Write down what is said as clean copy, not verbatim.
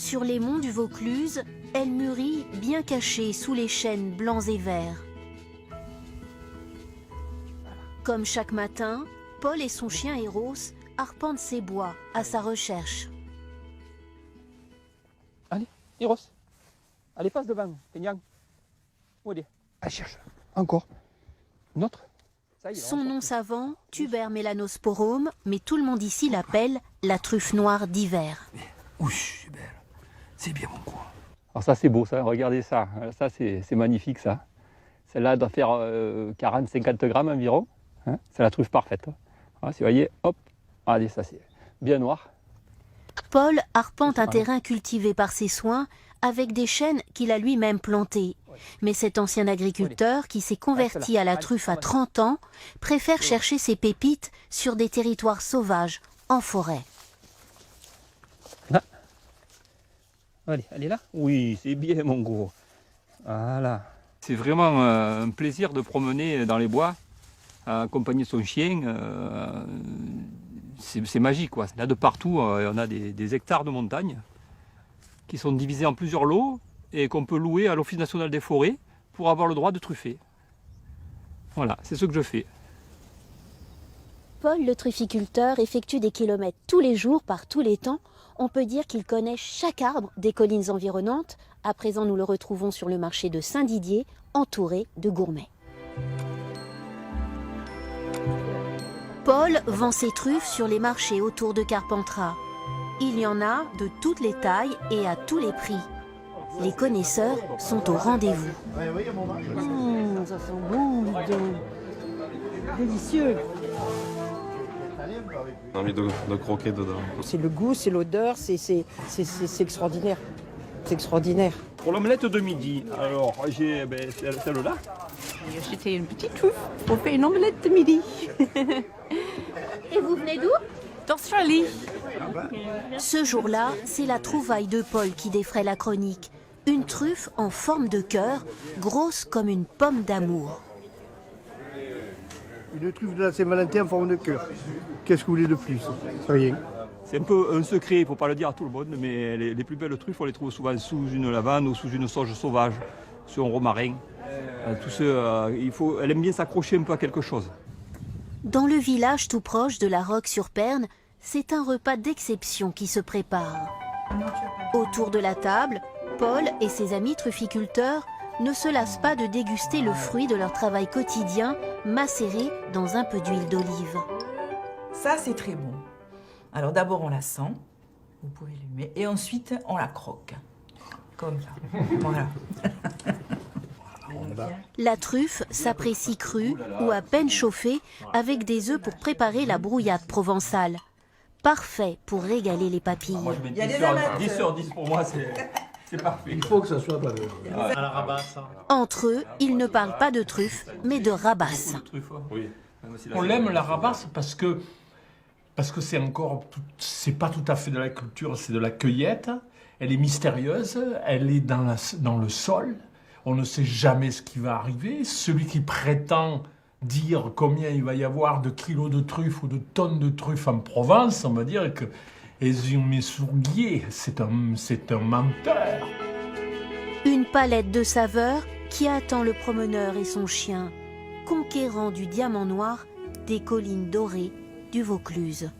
Sur les monts du Vaucluse, elle mûrit bien cachée sous les chênes blancs et verts. Comme chaque matin, Paul et son chien Eros arpentent ces bois à sa recherche. Allez, Eros. Allez, passe devant, Peignan. Où elle est? Allez, cherche. Encore. Une autre. Ça y est, Son nom savant, Tuber melanosporum, mais tout le monde ici l'appelle la truffe noire d'hiver. Oui, c'est belle. C'est bien mon coin. Alors ça c'est beau, ça. Regardez ça. Ça c'est magnifique ça. Celle-là doit faire 40-50 grammes environ. Hein, c'est la truffe parfaite. Voilà, si vous voyez, hop. Allez, ça c'est bien noir. Paul arpente un terrain cultivé par ses soins avec des chênes qu'il a lui-même plantés. Mais cet ancien agriculteur qui s'est converti à la truffe à 30 ans préfère chercher ses pépites sur des territoires sauvages, en forêt. Là. Allez, elle est là? Oui, c'est bien mon gros. Voilà. C'est vraiment un plaisir de promener dans les bois, accompagner son chien. C'est magique, quoi. Là de partout, on a des hectares de montagne qui sont divisés en plusieurs lots et qu'on peut louer à l'Office national des forêts pour avoir le droit de truffer. Voilà, c'est ce que je fais. Paul, le trufficulteur, effectue des kilomètres tous les jours, par tous les temps. On peut dire qu'il connaît chaque arbre des collines environnantes. À présent, nous le retrouvons sur le marché de Saint-Didier, entouré de gourmets. Paul vend ses truffes sur les marchés autour de Carpentras. Il y en a de toutes les tailles et à tous les prix. Les connaisseurs sont au rendez-vous. Ça sent bon, délicieux. On a envie de croquer dedans. C'est le goût, c'est l'odeur, c'est extraordinaire. C'est extraordinaire. Pour l'omelette de midi, alors j'ai celle-là. J'ai acheté une petite truffe pour faire une omelette de midi. Et vous venez d'où? d'Australie. Ce jour-là, c'est la trouvaille de Paul qui défraie la chronique. Une truffe en forme de cœur, grosse comme une pomme d'amour. Une truffe de la Saint-Valentin en forme de cœur. Qu'est-ce que vous voulez de plus? Rien. C'est un peu un secret, il ne faut pas le dire à tout le monde, mais les plus belles truffes, on les trouve souvent sous une lavande ou sous une sauge sauvage, sur un romarin. Elle aime bien s'accrocher un peu à quelque chose. Dans le village tout proche de la Roque-sur-Perne, c'est un repas d'exception qui se prépare. Autour de la table, Paul et ses amis trufficulteurs ne se lassent pas de déguster le fruit de leur travail quotidien, macéré dans un peu d'huile d'olive. Ça, c'est très bon. Alors d'abord, on la sent, vous pouvez l'humer, et ensuite, on la croque. Comme ça. Voilà. La truffe s'apprécie crue ou à peine chauffée avec des œufs pour préparer la brouillade provençale. Parfait pour régaler les papilles. Moi, je mets Il y a 10 des sur, amateurs. 10 sur 10 pour moi, c'est parfait. Il faut que ça soit pas de... À la rabasse. Entre eux, ils ne parlent pas de truffe, mais de rabasse. Oui. On l'aime la rabasse parce que c'est encore, c'est pas tout à fait de la culture, c'est de la cueillette. Elle est mystérieuse, elle est dans le sol. On ne sait jamais ce qui va arriver. Celui qui prétend dire combien il va y avoir de kilos de truffes ou de tonnes de truffes en Provence, on va dire que Eziomesourguier, c'est un menteur. Une palette de saveurs qui attend le promeneur et son chien, conquérant du diamant noir des collines dorées du Vaucluse.